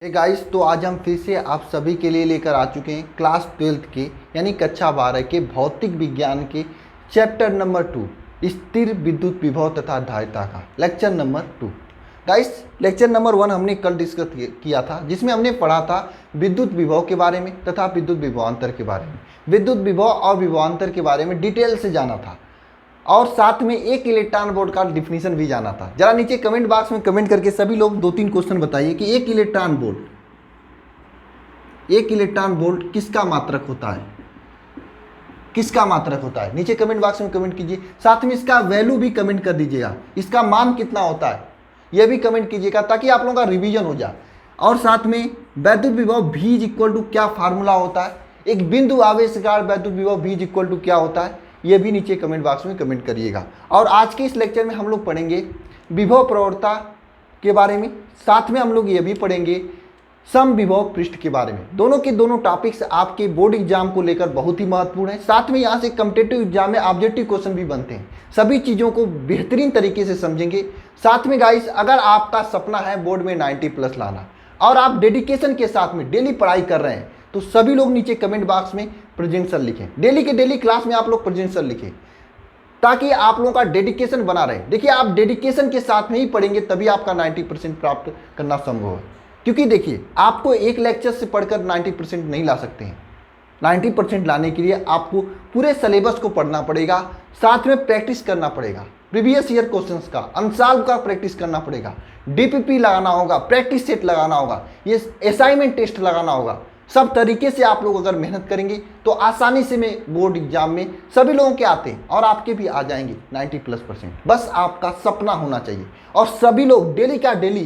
Guys, तो आज हम फिर से आप सभी के लिए लेकर आ चुके हैं क्लास 12th के यानी कक्षा 12 के भौतिक विज्ञान के चैप्टर नंबर 2 स्थिर विद्युत विभव तथा धारिता का lecture number 2। Guys, lecture number 1 हमने कल डिस्कस किया था, जिसमें हमने पढ़ा था विद्युत विभव के बारे में तथा विद्युत विभवांतर के बारे में। विद्युत विभव और विभवांतर के बारे में डिटेल से जाना था और साथ में एक इलेक्ट्रॉन वोल्ट का डिफिनीशन भी जाना था। जरा नीचे कमेंट बॉक्स में कमेंट करके सभी लोग 2-3 क्वेश्चन बताइए कि एक इलेक्ट्रॉन वोल्ट किसका मात्रक होता है, किसका मात्रक होता है। नीचे कमेंट बॉक्स में कमेंट कीजिए, साथ में इसका वैल्यू भी कमेंट कर दीजिएगा, इसका मान कितना होता है यह भी कमेंट कीजिएगा ताकि आप लोगों का रिवीजन हो जाए। और साथ में वैद्युत विभव V इक्वल टू क्या फार्मूला होता है, एक बिंदु आवेशकार वैद्युत विभव V इक्वल टू क्या होता है, ये भी नीचे कमेंट बॉक्स में कमेंट करिएगा। और आज के इस लेक्चर में हम लोग पढ़ेंगे विभव प्रवणता के बारे में, साथ में हम लोग ये भी पढ़ेंगे समविभव पृष्ठ के बारे में। दोनों के दोनों टॉपिक्स आपके बोर्ड एग्जाम को लेकर बहुत ही महत्वपूर्ण है। साथ में यहाँ से कॉम्पिटिटिव एग्जाम में ऑब्जेक्टिव क्वेश्चन भी बनते हैं। सभी चीज़ों को बेहतरीन तरीके से समझेंगे। साथ में गाइस, अगर आपका सपना है बोर्ड में 90+ लाना और आप डेडिकेशन के साथ में डेली पढ़ाई कर रहे हैं, तो सभी लोग नीचे कमेंट बॉक्स में प्रेजेंट सर लिखें। डेली के डेली क्लास में आप लोग प्रेजेंट सर लिखें ताकि आप लोगों का डेडिकेशन बना रहे। देखिए, आप डेडिकेशन के साथ में ही पढ़ेंगे तभी आपका 90% प्राप्त करना संभव है। क्योंकि देखिए, आपको एक लेक्चर से पढ़कर 90% नहीं ला सकते हैं। 90% लाने के लिए आपको पूरे सिलेबस को पढ़ना पड़ेगा, साथ में प्रैक्टिस करना पड़ेगा, प्रीवियस ईयर क्वेश्चंस का, अनसॉल्व का प्रैक्टिस करना पड़ेगा, डीपीपी लगाना होगा, प्रैक्टिस सेट लगाना होगा, ये असाइनमेंट टेस्ट लगाना होगा। सब तरीके से आप लोग अगर मेहनत करेंगे तो आसानी से में बोर्ड एग्जाम में सभी लोगों के आते हैं और आपके भी आ जाएंगे 90+%। बस आपका सपना होना चाहिए। और सभी लोग डेली का डेली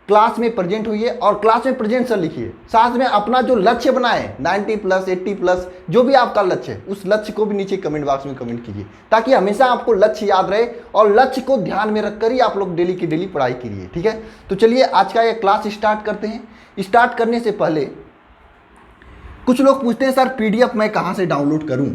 क्लास में प्रेजेंट हुइए और क्लास में प्रेजेंट सर लिखिए। साथ में अपना जो लक्ष्य बनाए 90+, 80+, जो भी आपका लक्ष्य है उस लक्ष्य को भी नीचे कमेंट बॉक्स में कमेंट कीजिए ताकि हमेशा आपको लक्ष्य याद रहे और लक्ष्य को ध्यान में रखकर ही आप लोग डेली की डेली पढ़ाई कीजिए। ठीक है, तो चलिए आज का ये क्लास स्टार्ट करते हैं। स्टार्ट करने से पहले कुछ लोग पूछते हैं सर PDF मैं कहाँ से डाउनलोड करूँ।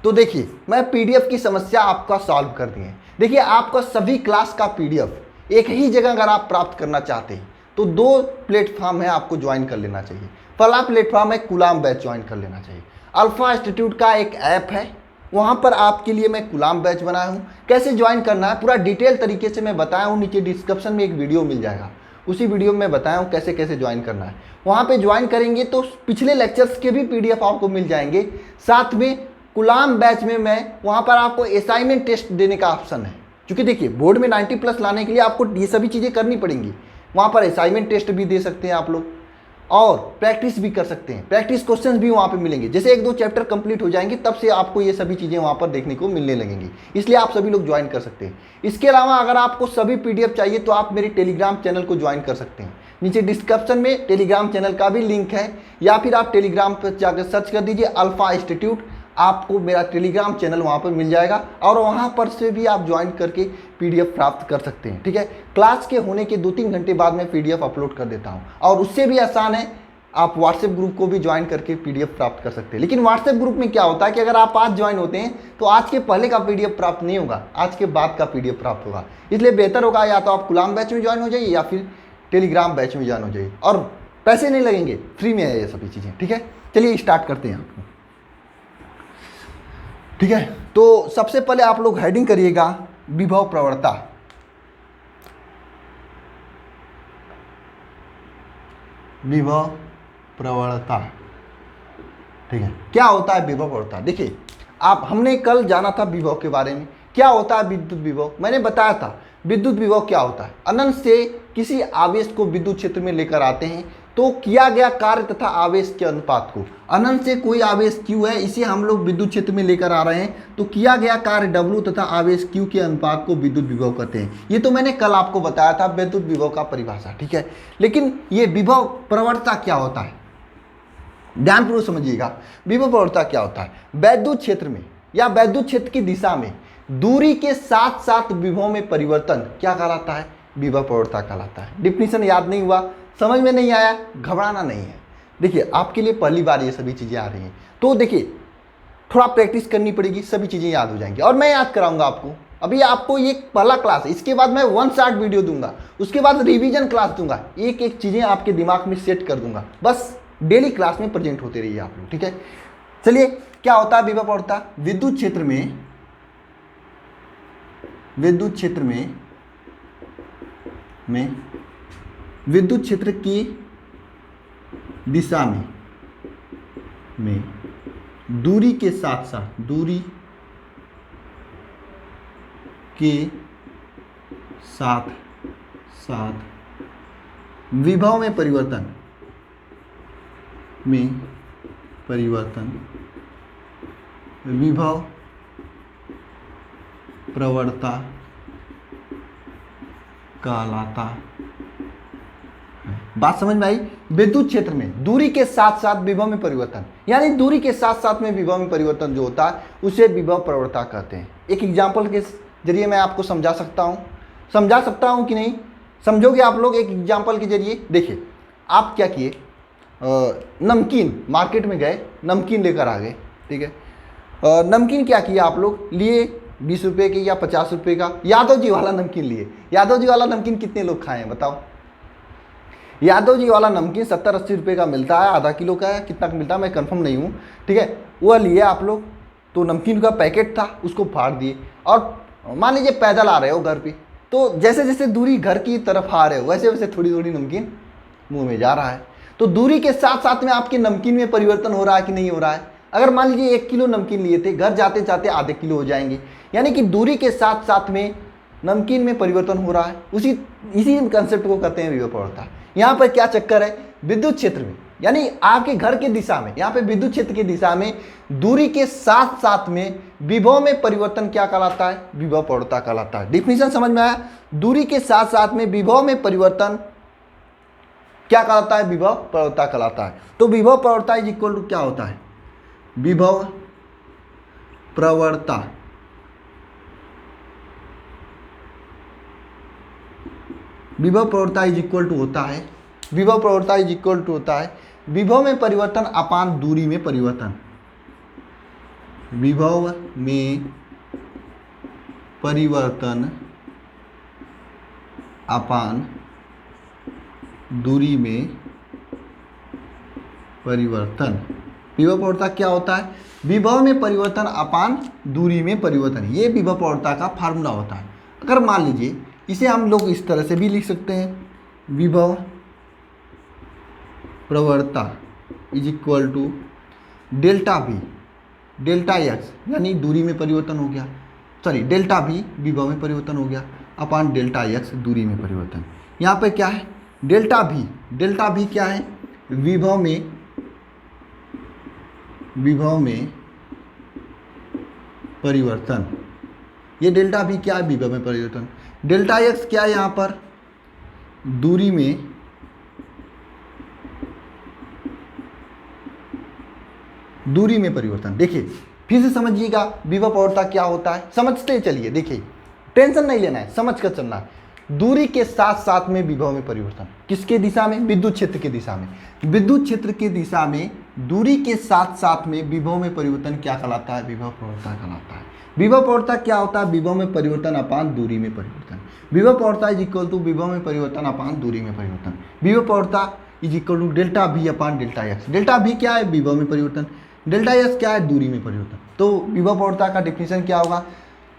तो देखिए, मैं PDF की समस्या आपका सॉल्व कर दी है। देखिए, आपका सभी क्लास का PDF एक ही जगह अगर आप प्राप्त करना चाहते हैं तो 2 प्लेटफॉर्म है, आपको ज्वाइन कर लेना चाहिए। पहला प्लेटफॉर्म है कुलाम बैच, ज्वाइन कर लेना चाहिए। अल्फा इंस्टीट्यूट का एक ऐप है, वहाँ पर आपके लिए मैं कुलाम बैच बनाया हूँ। कैसे ज्वाइन करना है पूरा डिटेल तरीके से मैं बताया हूँ। नीचे डिस्क्रिप्शन में एक वीडियो मिल जाएगा, उसी वीडियो में मैं बताया हूँ कैसे कैसे ज्वाइन करना है। वहाँ पे ज्वाइन करेंगे तो पिछले लेक्चर्स के भी PDF आपको मिल जाएंगे। साथ में कुलाम बैच में मैं वहाँ पर आपको असाइनमेंट टेस्ट देने का ऑप्शन है, क्योंकि देखिए बोर्ड में 90+ लाने के लिए आपको ये सभी चीज़ें करनी पड़ेंगी। वहाँ पर असाइनमेंट टेस्ट भी दे सकते हैं आप लोग और प्रैक्टिस भी कर सकते हैं। प्रैक्टिस क्वेश्चंस भी वहाँ पे मिलेंगे। जैसे 1-2 चैप्टर कंप्लीट हो जाएंगे तब से आपको ये सभी चीज़ें वहाँ पर देखने को मिलने लगेंगी, इसलिए आप सभी लोग ज्वाइन कर सकते हैं। इसके अलावा अगर आपको सभी PDF चाहिए तो आप मेरे टेलीग्राम चैनल को ज्वाइन कर सकते हैं। नीचे डिस्क्रिप्शन में टेलीग्राम चैनल का भी लिंक है, या फिर आप टेलीग्राम पर जाकर सर्च कर दीजिए अल्फा इंस्टीट्यूट, आपको मेरा टेलीग्राम चैनल वहाँ पर मिल जाएगा और वहाँ पर से भी आप ज्वाइन करके PDF प्राप्त कर सकते हैं। ठीक है, क्लास के होने के 2-3 घंटे बाद मैं PDF अपलोड कर देता हूँ। और उससे भी आसान है, आप व्हाट्सएप ग्रुप को भी ज्वाइन करके PDF प्राप्त कर सकते हैं। लेकिन व्हाट्सएप ग्रुप में क्या होता है कि अगर आप आज ज्वाइन होते हैं तो आज के पहले का PDF प्राप्त नहीं होगा, आज के बाद का PDF प्राप्त होगा। इसलिए बेहतर होगा या तो आप कुलाम बैच में ज्वाइन हो जाइए या फिर टेलीग्राम बैच में ज्वाइन हो जाइए। और पैसे नहीं लगेंगे, फ्री में है ये सभी चीज़ें। ठीक है, चलिए स्टार्ट करते हैं आपको। ठीक है, तो सबसे पहले आप लोग हेडिंग करिएगा विभव प्रवणता। विभव प्रवणता, ठीक है, क्या होता है विभव प्रवणता। देखिए, हमने कल जाना था विभव के बारे में। क्या होता है विद्युत विभव, मैंने बताया था विद्युत विभव क्या होता है। अनंत से किसी आवेश को विद्युत क्षेत्र में लेकर आते हैं तो किया गया कार्य तथा आवेश के अनुपात को, अनंत से कोई आवेश Q है, इसे हम लोग विद्युत क्षेत्र में लेकर आ रहे हैं तो किया गया कार्य W तथा आवेश Q के अनुपात को विद्युत विभव कहते हैं। ये तो मैंने कल आपको बताया था विद्युत विभव का परिभाषा। ठीक है, लेकिन ये विभव प्रवणता क्या होता है, ध्यानपूर्वक समझिएगा। विभव प्रवणता क्या होता है, वैद्युत क्षेत्र में या वैद्युत क्षेत्र की दिशा में दूरी के साथ साथ विभव में परिवर्तन क्या कहलाता है, विभव प्रवणता कहलाता है। डिफिनीशन याद नहीं हुआ, समझ में नहीं आया, घबराना नहीं है। देखिए, आपके लिए पहली बार ये सभी चीज़ें आ रही हैं तो देखिए थोड़ा प्रैक्टिस करनी पड़ेगी, सभी चीज़ें याद हो जाएंगी और मैं याद कराऊंगा आपको। अभी आपको ये पहला क्लास है, इसके बाद मैं 1 शॉर्ट वीडियो दूंगा, उसके बाद रिवीजन क्लास दूंगा, एक एक चीज़ें आपके दिमाग में सेट कर दूंगा। बस डेली क्लास में प्रेजेंट होते रहिए आप लोग, ठीक है। चलिए, क्या होता है विभव प्रवणता? विद्युत क्षेत्र में विद्युत क्षेत्र की दिशा में दूरी के साथ साथ विभव में परिवर्तन विभव प्रवणता कहलाता है। बात समझ में आई? विद्युत क्षेत्र में दूरी के साथ साथ विभव में परिवर्तन, यानी दूरी के साथ साथ में विभव में परिवर्तन जो होता है उसे विभव प्रवणता कहते हैं। एक एग्जाम्पल के जरिए मैं आपको समझा सकता हूं कि नहीं? समझोगे आप लोग एक एग्जाम्पल के जरिए। देखिए, आप क्या किए, नमकीन मार्केट में गए, नमकीन लेकर आ गए, ठीक है। नमकीन क्या किया आप लोग, लिए 20 रुपये के या 50 रुपये का यादव जी वाला नमकीन लिए। यादव जी वाला नमकीन कितने लोग खाए हैं बताओ? यादव जी वाला नमकीन 70-80 रुपये का मिलता है, आधा किलो का है, कितना का मिलता है मैं कंफर्म नहीं हूँ, ठीक है। वह लिए आप लोग, तो नमकीन का पैकेट था उसको फाड़ दिए, और मान लीजिए पैदल आ रहे हो घर पे, तो जैसे जैसे दूरी घर की तरफ आ रहे हो वैसे वैसे थोड़ी थोड़ी नमकीन मुँह में जा रहा है। तो दूरी के साथ साथ में आपके नमकीन में परिवर्तन हो रहा है कि नहीं हो रहा है? अगर मान लीजिए 1 किलो नमकीन लिए थे, घर जाते जाते आधे किलो हो जाएंगे, यानी कि दूरी के साथ साथ में नमकीन में परिवर्तन हो रहा है। इसी कंसेप्ट को कहते हैं विभव प्रवणता। यहाँ पर क्या चक्कर है, विद्युत क्षेत्र में, यानी आपके घर के दिशा में, यहाँ पे विद्युत क्षेत्र की दिशा में दूरी के साथ साथ में विभव में परिवर्तन क्या कहलाता है? विभव प्रवणता कहलाता है। डिफिनीशन समझ में आया? दूरी के साथ साथ में विभव में परिवर्तन क्या कहलाता है? विभव प्रवणता कहलाता है। तो विभव प्रवणता इज इक्वल टू क्या होता है? विभव प्रवणता इज इक्वल टू होता है, विभव प्रवणता इज इक्वल टू होता है विभव में परिवर्तन अपान दूरी में परिवर्तन। विभव में परिवर्तन अपान दूरी में परिवर्तन। विभव प्रवणता क्या होता है? विभव में परिवर्तन अपान दूरी में परिवर्तन, ये विभव प्रवणता का फार्मूला होता है। अगर मान लीजिए इसे हम लोग इस तरह से भी लिख सकते हैं, विभव प्रवणता is equal to delta V, delta x यानी दूरी में परिवर्तन हो गया, सॉरी डेल्टा V विभव में परिवर्तन हो गया, अपान डेल्टा x दूरी में परिवर्तन। यहाँ पे क्या है? डेल्टा V क्या है? विभव में परिवर्तन। ये डेल्टा V क्या है? विभव में परिवर्तन। डेल्टा x क्या है? यहाँ पर दूरी में परिवर्तन। देखिए फिर से समझिएगा विभव प्रवणता क्या होता है, समझते चलिए। देखिए टेंशन नहीं लेना है, समझ कर चलना है। दूरी के साथ साथ में विभव में परिवर्तन, किसके दिशा में? विद्युत क्षेत्र के दिशा में। विद्युत क्षेत्र के दिशा में दूरी के साथ साथ में विभव में परिवर्तन क्या कहलाता है? विभव प्रवणता कहलाता है। विभव प्रवणता क्या होता है? विभव में परिवर्तन अपान दूरी में परिवर्तन। विभव प्रवणता इज इक्वल टू विभव में परिवर्तन अपान दूरी में परिवर्तन। विभव प्रवणता is equal to delta V upon delta x। Delta V क्या है? विभव में परिवर्तन। डेल्टा x क्या है? दूरी में परिवर्तन। तो विभव प्रवणता का डिफिनीशन क्या होगा?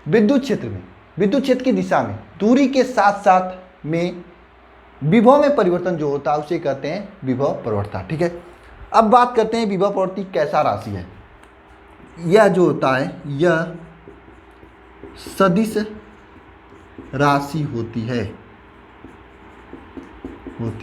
विद्युत क्षेत्र की दिशा में दूरी के साथ साथ में विभव में परिवर्तन जो होता है उसे कहते हैं विभव प्रवणता, ठीक है। अब बात करते हैं विभव प्रवृत्ति कैसा राशि है। यह जो होता है यह सदिश राशि होती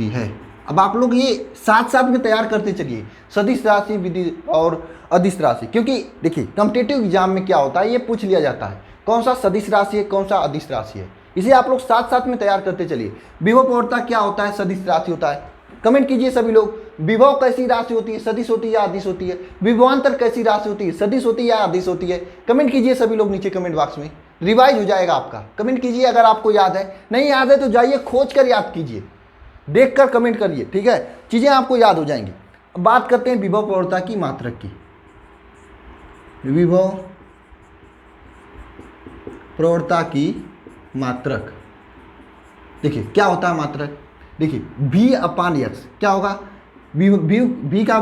है। अब आप लोग ये साथ साथ में तैयार करते चलिए, सदिश राशि विधि और अदिश राशि, क्योंकि देखिए कॉम्पिटिटिव एग्जाम में क्या होता है ये पूछ लिया जाता है, कौन सा सदिश राशि है कौन सा अदिश राशि है। इसे आप लोग साथ साथ में तैयार करते चलिए। विभव प्रवणता क्या होता है? सदिश राशि होता है। कमेंट कीजिए सभी लोग, विभव कैसी राशि होती है? सदिश होती है या अदिश होती है? विभवांतर कैसी राशि होती है? सदिश होती है या अदिश होती है? कमेंट कीजिए सभी लोग नीचे कमेंट बॉक्स में, रिवाइज हो जाएगा आपका। कमेंट कीजिए अगर आपको याद है, नहीं याद है तो जाइए खोज कर याद कीजिए, देख कर कमेंट करिए, ठीक है, चीज़ें आपको याद हो जाएंगी। अब बात करते हैं विभव प्रवणता की मात्रक की। विभव प्रवणता की मात्रक। देखिए क्या होता है मात्रक, देखिए v अपान एक्स क्या होगा, v का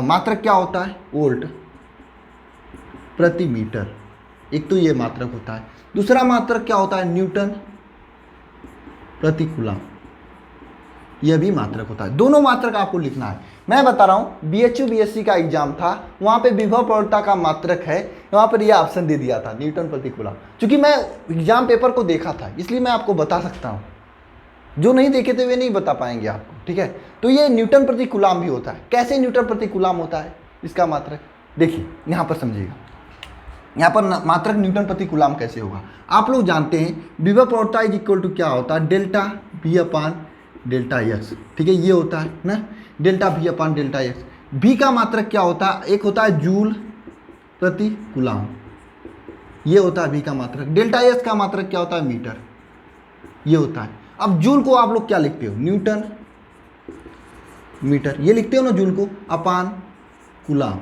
मात्रक क्या होता है, वोल्ट प्रति मीटर। एक तो ये मात्रक होता है, दूसरा मात्रक क्या होता है, न्यूटन प्रति कूलम, यह भी मात्रक होता है। दोनों मात्रक आपको लिखना है। मैं बता रहा हूँ BHU BSc का एग्जाम था, वहाँ पे विभव प्रवणता का मात्रक है, वहाँ पर यह ऑप्शन दे दिया था न्यूटन प्रति कूलम। चूंकि मैं एग्जाम पेपर को देखा था इसलिए मैं आपको बता सकता हूँ, जो नहीं देखे थे वे नहीं बता पाएंगे आपको, ठीक है। तो ये न्यूटन प्रति कूलम भी होता है। कैसे न्यूटन प्रति कूलम होता है इसका मात्रक, देखिए यहाँ पर समझिएगा, यहाँ पर मात्रक न्यूटन प्रति कूलम कैसे होगा। आप लोग जानते हैं विभव प्रवणता इज इक्वल टू क्या होता है, delta V upon delta x, ठीक है, ये होता है ना, delta V upon delta x. V का मात्रक क्या होता है, एक होता है जूल प्रति कूलम, ये होता है V का मात्रक। डेल्टा एक्स का मात्रक क्या होता है, मीटर, ये होता है। अब जूल को आप लोग क्या लिखते हो, न्यूटन मीटर, ये लिखते हो ना जूल को, अपान कूलम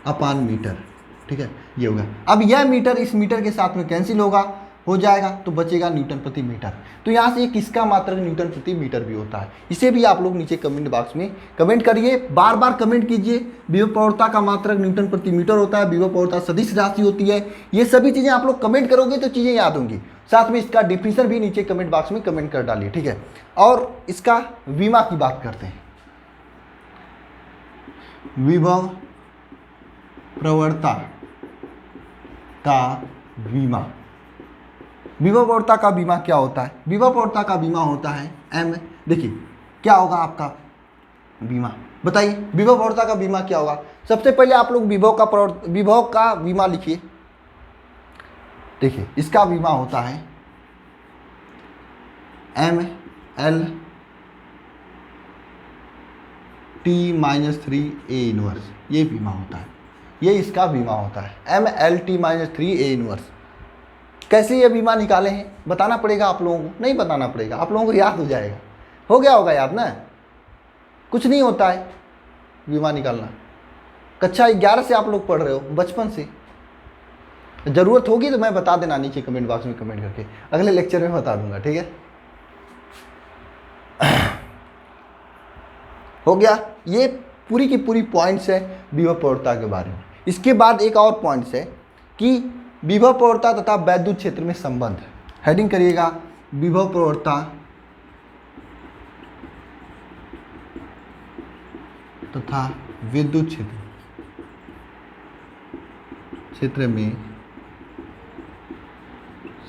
अपान मीटर, ठीक है, ये होगा। अब यह मीटर इस मीटर के साथ में कैंसिल होगा, हो जाएगा, तो बचेगा न्यूटन प्रति मीटर। तो यहाँ से ये किसका मात्रक न्यूटन प्रति मीटर भी होता है, इसे भी आप लोग नीचे कमेंट बॉक्स में कमेंट करिए, बार बार कमेंट कीजिए। विभव प्रवणता का मात्रक न्यूटन प्रति मीटर होता है, विभव प्रवणता सदिश राशि होती है, ये सभी चीज़ें आप लोग कमेंट करोगे तो चीज़ें याद होंगी। साथ में इसका डिफिनेशन भी नीचे कमेंट बॉक्स में कमेंट कर डालिए, ठीक है। और इसका विमा की बात करते हैं, विभव प्रवणता का बीमा। विभव प्रवणता का बीमा क्या होता है, विभव प्रवणता का बीमा होता है M। देखिए क्या होगा आपका बीमा, बताइए विभव प्रवणता का बीमा क्या होगा। सबसे पहले आप लोग विभव का बीमा लिखिए। देखिए इसका बीमा होता है ML T-3 A इनवर्स, ये बीमा होता है, ये इसका बीमा होता है ML T-3 A इनवर्स। कैसे ये बीमा निकाले हैं बताना पड़ेगा आप लोगों को, नहीं बताना पड़ेगा, आप लोगों को याद हो जाएगा, हो गया होगा याद ना। कुछ नहीं होता है बीमा निकालना, कक्षा 11 से आप लोग पढ़ रहे हो, बचपन से। ज़रूरत होगी तो मैं बता देना नीचे कमेंट बॉक्स में कमेंट करके, अगले लेक्चर में बता दूंगा, ठीक है। हो गया, ये पूरी की पूरी पॉइंट्स है विभव प्रवणता के बारे में। इसके बाद एक और पॉइंट्स है कि विभव प्रवणता तथा वैद्युत क्षेत्र में संबंध। हेडिंग करिएगा, विभव प्रवणता तथा विद्युत क्षेत्र में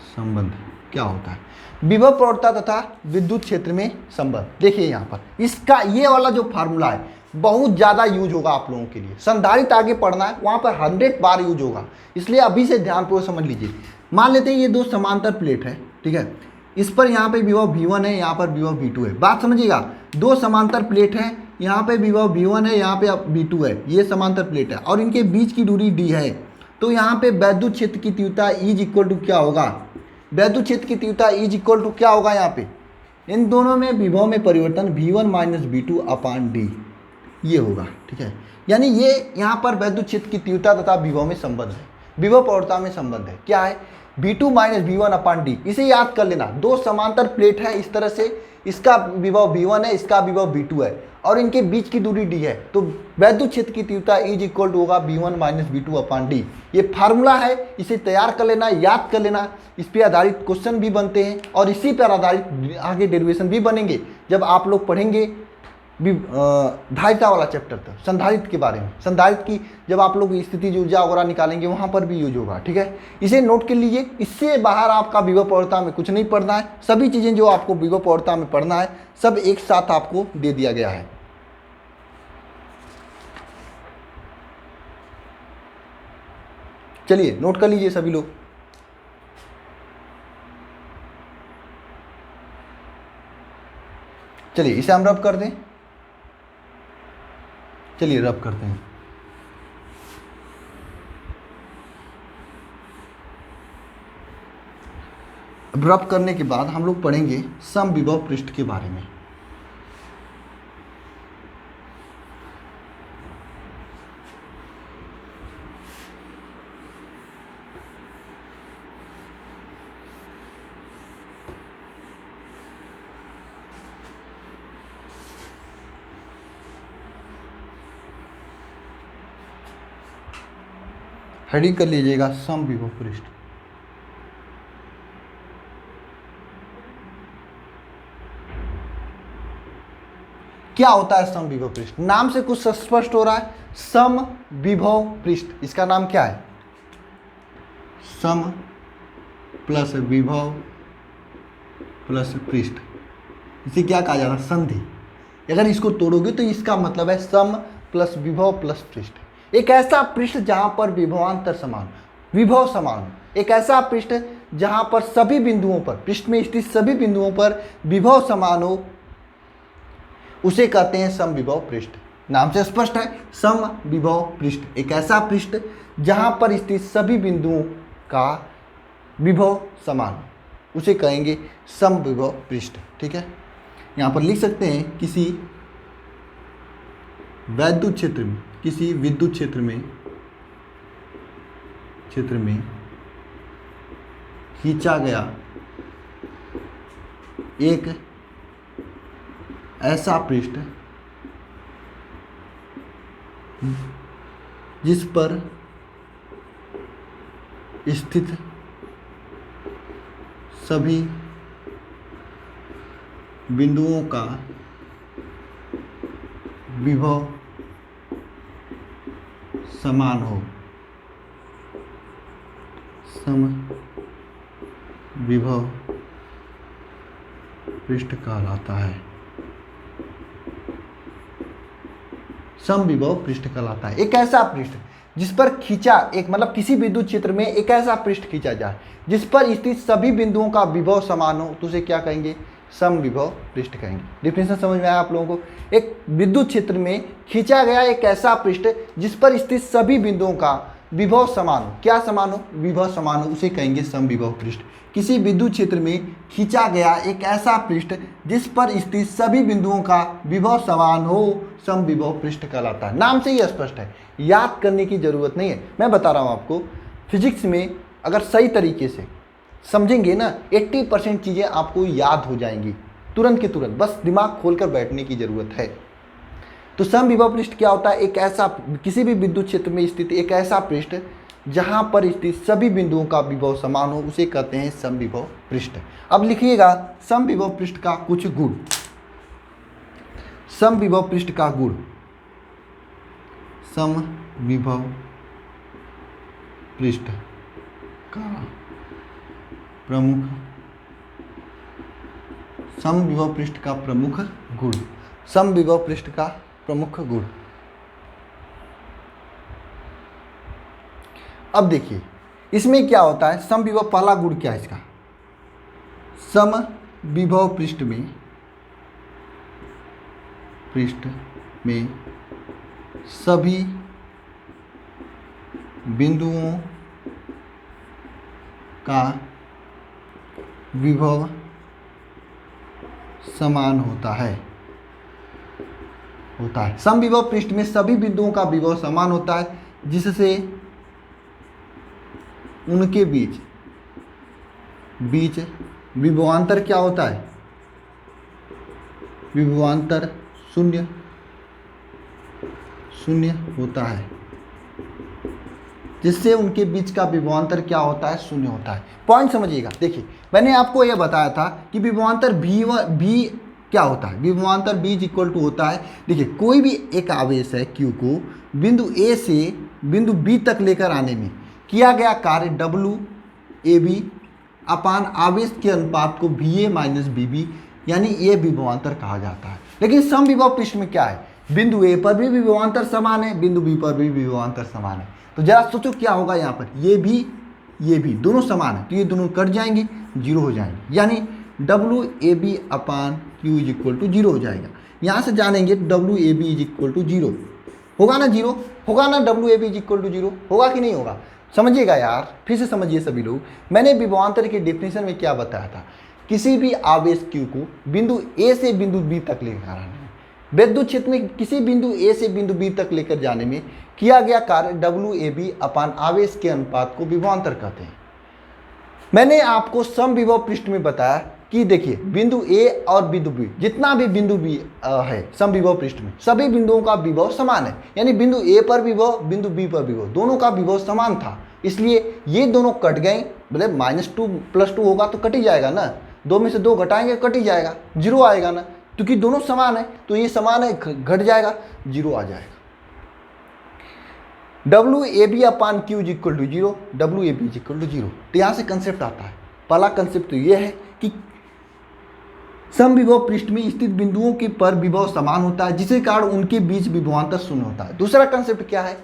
संबंध क्या होता है। विभव प्रवणता तथा विद्युत क्षेत्र में संबंध, देखिए यहाँ पर इसका ये वाला जो फार्मूला है बहुत ज़्यादा यूज होगा आप लोगों के लिए। संधारित्र आगे पढ़ना है, वहाँ पर 100 बार यूज होगा, इसलिए अभी से ध्यानपूर्वक समझ लीजिए। मान लेते हैं ये दो समांतर प्लेट है, ठीक है, इस पर यहाँ पे विभव V1 है, यहाँ पर विभव V2 है। बात समझिएगा, दो समांतर प्लेट है, यहाँ पे विभव V1 है, यहाँ पे V2 है, ये समांतर प्लेट है और इनके बीच की दूरी d है। तो यहाँ पे वैद्युत क्षेत्र की तीव्रता इज इक्वल टू क्या होगा, वैद्युत क्षेत्र की तीव्रता इज इक्वल टू क्या होगा, यहाँ पे इन दोनों में विभव में परिवर्तन V1 माइनस V2 अपान d, ये होगा, ठीक है। यानी ये यहाँ पर वैद्युत क्षेत्र की तीव्रता तथा विभव में संबंध है, विभव प्रवणता में संबंध है, क्या है, V2 माइनस V1 अपान डी। इसे याद कर लेना, दो समांतर प्लेट है इस तरह से, इसका विभव V1 है, इसका विभव V2 है और इनके बीच की दूरी d है। तो वैद्युत क्षेत्र की तीव्रता इज इक्वल टू होगा V1 माइनस V2 अपान डी। ये फार्मूला है, इसे तैयार कर लेना, याद कर लेना। इस पर आधारित क्वेश्चन भी बनते हैं और इसी पर आधारित आगे डेरिवेशन भी बनेंगे जब आप लोग पढ़ेंगे धारिता वाला चैप्टर तक, संधारित्र के बारे में। संधारित्र की जब आप लोग स्थिति ऊर्जा वगैरह निकालेंगे वहाँ पर भी यूज होगा, ठीक है। इसे नोट कर लीजिए, इससे बाहर आपका विभव प्रवणता में कुछ नहीं पढ़ना है। सभी चीज़ें जो आपको विभव प्रवणता में पढ़ना है सब एक साथ आपको दे दिया गया है। चलिए नोट कर लीजिए सभी लोग। चलिए इसे हम रब कर दें, चलिए रब करते हैं। अब रब करने के बाद हम लोग पढ़ेंगे समविभव पृष्ठ के बारे में। हेडिंग कर लीजिएगा समविभव पृष्ठ। क्या होता है समविभव पृष्ठ? नाम से कुछ स्पष्ट हो रहा है, समविभव पृष्ठ। इसका नाम क्या है? सम प्लस विभव प्लस पृष्ठ। इसे क्या कहा जा रहा है? संधि। अगर इसको तोड़ोगे तो इसका मतलब है सम प्लस विभव प्लस पृष्ठ। एक ऐसा पृष्ठ जहां पर विभवांतर समान, विभव समान। एक ऐसा पृष्ठ जहां पर सभी बिंदुओं पर, पृष्ठ में स्थित सभी बिंदुओं पर विभव समान हो, उसे कहते हैं समविभव पृष्ठ। नाम से स्पष्ट है, समविभव पृष्ठ। एक ऐसा पृष्ठ जहां पर स्थित सभी बिंदुओं का विभव समान, उसे कहेंगे समविभव पृष्ठ। ठीक है, यहाँ पर लिख सकते हैं किसी वैद्युत क्षेत्र में, किसी विद्युत क्षेत्र में खींचा गया एक ऐसा पृष्ठ जिस पर स्थित सभी बिंदुओं का विभव समान हो, समविभव पृष्ठ कहलाता है। समविभव पृष्ठ कहलाता है। एक ऐसा पृष्ठ जिस पर खींचा एक, मतलब किसी विद्युत क्षेत्र में एक ऐसा पृष्ठ खींचा जाए जिस पर स्थित सभी बिंदुओं का विभव समान हो, तो उसे क्या कहेंगे? समविभव पृष्ठ कहेंगे। डिफिनेशन समझ में आया आप लोगों को? एक विद्युत क्षेत्र में खींचा गया एक ऐसा पृष्ठ जिस पर स्थित सभी बिंदुओं का विभव समान हो। क्या समान हो? विभव समान हो, उसे कहेंगे समविभव पृष्ठ। किसी विद्युत क्षेत्र में खींचा गया एक ऐसा पृष्ठ जिस पर स्थित सभी बिंदुओं का विभव समान हो, समविभव पृष्ठ कहलाता है। नाम से ही स्पष्ट है, याद करने की जरूरत नहीं है। मैं बता रहा हूँ आपको, फिजिक्स में अगर सही तरीके से समझेंगे ना, 80% चीज़ें आपको याद हो जाएंगी तुरंत के तुरंत। बस दिमाग खोलकर बैठने की जरूरत है। तो समविभव पृष्ठ क्या होता है? एक ऐसा, किसी भी विद्युत क्षेत्र में स्थित एक ऐसा पृष्ठ जहां पर स्थित सभी बिंदुओं का विभव समान हो, उसे कहते हैं समविभव पृष्ठ। अब लिखिएगा समविभव पृष्ठ का कुछ गुण। समविभव पृष्ठ का गुण, समविभव पृष्ठ का प्रमुख, समविभव पृष्ठ का प्रमुख गुण, समविभव पृष्ठ का प्रमुख गुण। अब देखिए इसमें क्या होता है, समविभव, पहला गुण क्या है इसका? समविभव पृष्ठ में सभी बिंदुओं का विभव समान होता है। समविभव पृष्ठ में सभी बिंदुओं का विभव समान होता है, जिससे उनके बीच विभवांतर क्या होता है? विभवांतर शून्य होता है, जिससे उनके बीच का विभवांतर क्या होता है? शून्य होता है। पॉइंट समझिएगा। देखिए मैंने आपको यह बताया था कि विभवांतर भी क्या होता है? विभवांतर B इक्वल टू होता है, देखिए कोई भी एक आवेश है Q को बिंदु A से बिंदु B तक लेकर आने में किया गया कार्य WAB अपान आवेश के अनुपात को VA माइनस BB, यानी ये विभवांतर कहा जाता है। लेकिन समविभव पृष्ठ में क्या है? बिंदु A पर भी विभवांतर समान है, बिंदु B पर भी विभवांतर समान है। तो जरा सोचो क्या होगा यहाँ पर, ये भी दोनों समान है, तो ये दोनों कट जाएंगे, जीरो हो जाएंगे, यानी WAB upon Q is equal to zero हो जाएगा। यहाँ से जानेंगे WAB is equal to zero होगा ना, जीरो होगा ना, WAB is equal to zero होगा कि नहीं होगा? समझिएगा यार, फिर से समझिए सभी लोग। मैंने विभवांतर के डेफिनेशन में क्या बताया था? किसी भी आवेश Q को बिंदु A से बिंदु B तक लेकर आने में, विद्युत क्षेत्र में किसी बिंदु A से बिंदु B तक लेकर जाने में किया गया कार्य WAB अपान आवेश के अनुपात को विभवांतर कहते हैं। मैंने आपको समविभव पृष्ठ में बताया कि देखिए बिंदु ए और बिंदु बी, जितना भी बिंदु बी है समविभव पृष्ठ में, सभी बिंदुओं का विभव समान है। यानी बिंदु ए पर विभव, बिंदु बी पर विभव, दोनों का विभव समान था, इसलिए ये दोनों कट गए। मतलब -2 + 2 होगा तो कट ही जाएगा ना, 2 में से 2 घटाएंगे कट ही जाएगा, 0 आएगा ना, क्योंकि दोनों समान है। तो ये समान है, घट जाएगा, 0 आ जाएगा। WAB/Q = 0, WAB = 0। तो यहाँ से कंसेप्ट आता है। पहला कंसेप्ट तो ये है कि समविभव पृष्ठ में स्थित बिंदुओं के पर विभव समान होता है, जिसके कारण उनके बीच विभवांतर शून्य होता है। दूसरा कंसेप्ट क्या है,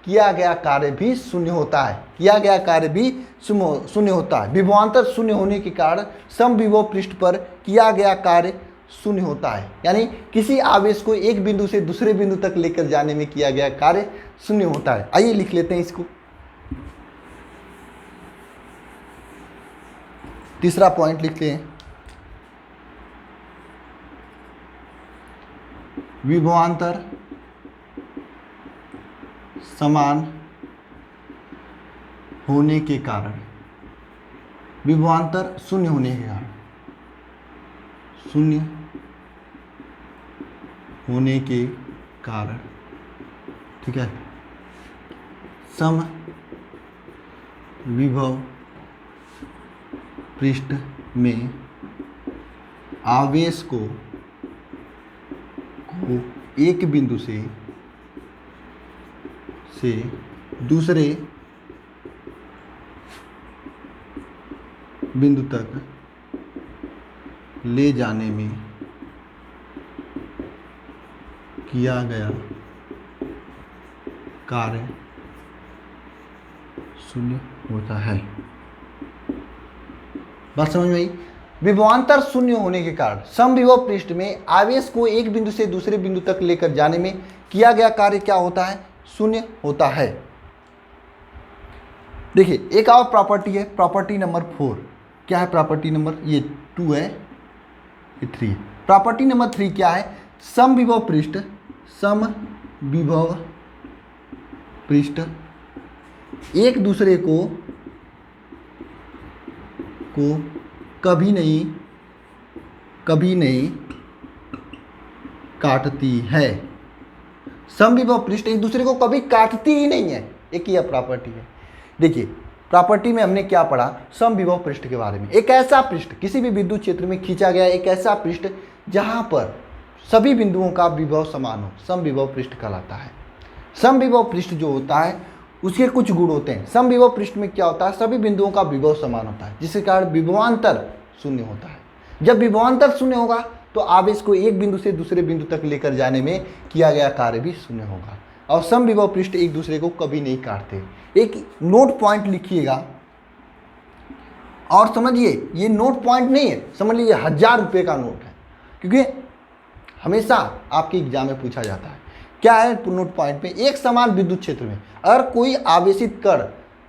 किया गया कार्य भी शून्य होता है, किया गया कार्य भी शून्य होता है। विभवांतर शून्य होने के कारण समविभव पृष्ठ पर किया गया कार्य शून्य होता है। यानी किसी आवेश को एक बिंदु से दूसरे बिंदु तक लेकर जाने में किया गया कार्य शून्य होता है। आइए लिख लेते हैं इसको। तीसरा पॉइंट लिखते हैं, विभवांतर समान होने के कारण, विभवांतर शून्य होने के कारण, शून्य होने के कारण, ठीक है, सम विभव पृष्ठ में आवेश को एक बिंदु से दूसरे बिंदु तक ले जाने में किया गया कार्य शून्य होता है। बात समझ में आई? विभवांतर शून्य होने के कारण समविभव पृष्ठ में आवेश को एक बिंदु से दूसरे बिंदु तक लेकर जाने में किया गया कार्य क्या होता है? शून्य होता है। देखिए एक और प्रॉपर्टी है, प्रॉपर्टी नंबर 4। क्या है प्रॉपर्टी नंबर? ये 2 है, ये 3 है। प्रॉपर्टी नंबर 3 क्या है? समविभव पृष्ठ, समविभव पृष्ठ एक दूसरे को कभी नहीं काटती है। समविभव पृष्ठ एक दूसरे को कभी काटती ही नहीं है, एक ही प्रॉपर्टी है। देखिए प्रॉपर्टी में हमने क्या पढ़ा? समविभव पृष्ठ के बारे में। एक ऐसा पृष्ठ, किसी भी विद्युत क्षेत्र में खींचा गया एक ऐसा पृष्ठ जहां पर सभी बिंदुओं का विभव समान हो, समविभव पृष्ठ कहलाता है। समविभव पृष्ठ जो होता है उसके कुछ गुण होते हैं। समविभव पृष्ठ में क्या होता है? सभी बिंदुओं का विभव समान होता है, जिसके कारण विभवांतर शून्य होता है। जब विभवांतर शून्य होगा तो आवेश को एक बिंदु से दूसरे बिंदु तक लेकर जाने में किया गया कार्य भी शून्य होगा। और समविभव पृष्ठ एक दूसरे को कभी नहीं काटते। एक नोट पॉइंट लिखिएगा और समझिए, ये नोट पॉइंट नहीं है, समझ लीजिए 1000 रुपये का नोट है, क्योंकि हमेशा आपके एग्जाम में पूछा जाता है। क्या है नोट पॉइंट में? एक समान विद्युत क्षेत्र में अगर कोई आवेशित कण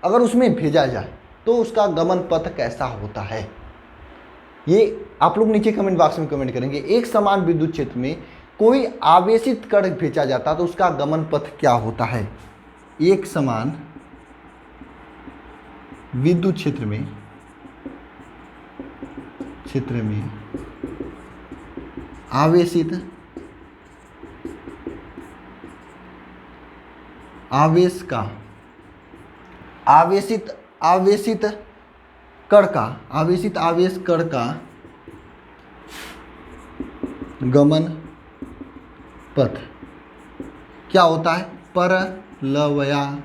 अगर उसमें भेजा जाए तो उसका गमन पथ कैसा होता है? ये आप लोग नीचे कमेंट बॉक्स में कमेंट करेंगे। एक समान विद्युत क्षेत्र में कोई आवेशित कण भेजा जाता तो उसका गमन पथ क्या होता है? एक समान विद्युत क्षेत्र में आवेशित आवेशित आवेश कण का गमन पथ क्या होता है? परवलयाकार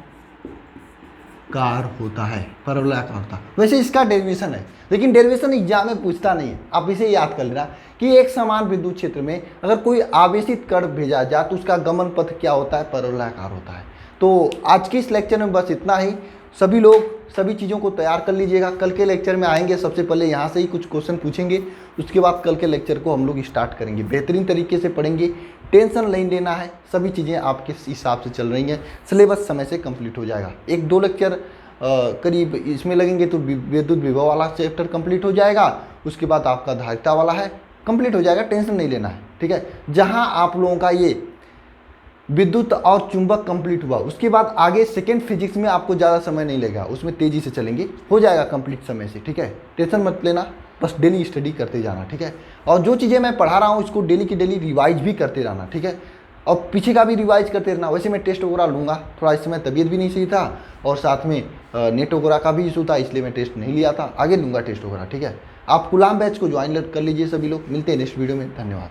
होता है, परवलयाकार होता है। वैसे इसका डेरिवेशन है, लेकिन डेरिवेशन एग्जाम में पूछता नहीं है, आप इसे याद कर लेना कि एक समान विद्युत क्षेत्र में अगर कोई आवेशित कण भेजा जाए तो उसका गमन पथ क्या होता है? परवलयाकार होता है। तो आज के इस लेक्चर में बस इतना ही। सभी लोग सभी चीज़ों को तैयार कर लीजिएगा। कल के लेक्चर में आएंगे, सबसे पहले यहाँ से ही कुछ क्वेश्चन पूछेंगे, उसके बाद कल के लेक्चर को हम लोग स्टार्ट करेंगे। बेहतरीन तरीके से पढ़ेंगे, टेंशन नहीं लेना है, सभी चीज़ें आपके हिसाब से चल रही हैं, सिलेबस समय से कंप्लीट हो जाएगा। 1-2 लेक्चर करीब इसमें लगेंगे तो विद्युत विभव वाला चैप्टर कंप्लीट हो जाएगा, उसके बाद आपका धारिता वाला है कंप्लीट हो जाएगा, टेंशन नहीं लेना है, ठीक है। जहाँ आप लोगों का ये विद्युत और चुंबक कंप्लीट हुआ, उसके बाद आगे सेकेंड फिजिक्स में आपको ज़्यादा समय नहीं लगेगा, उसमें तेज़ी से चलेंगे, हो जाएगा कंप्लीट समय से, ठीक है, टेंशन मत लेना। बस डेली स्टडी करते जाना, ठीक है। और जो चीज़ें मैं पढ़ा रहा हूँ इसको डेली की डेली रिवाइज भी करते रहना, ठीक है। और पीछे का भी रिवाइज करते रहना। वैसे मैं टेस्ट वगैरह लूँगा, थोड़ा इस समय तबीयत भी नहीं सही था और साथ में नेट वगैरह का भी इशू था, इसलिए मैं टेस्ट नहीं लिया था। आगे लूँगा टेस्ट वगैरह, ठीक है। आप गुलाम बैच को ज्वाइन कर लीजिए सभी लोग। मिलते हैं नेक्स्ट वीडियो में, धन्यवाद।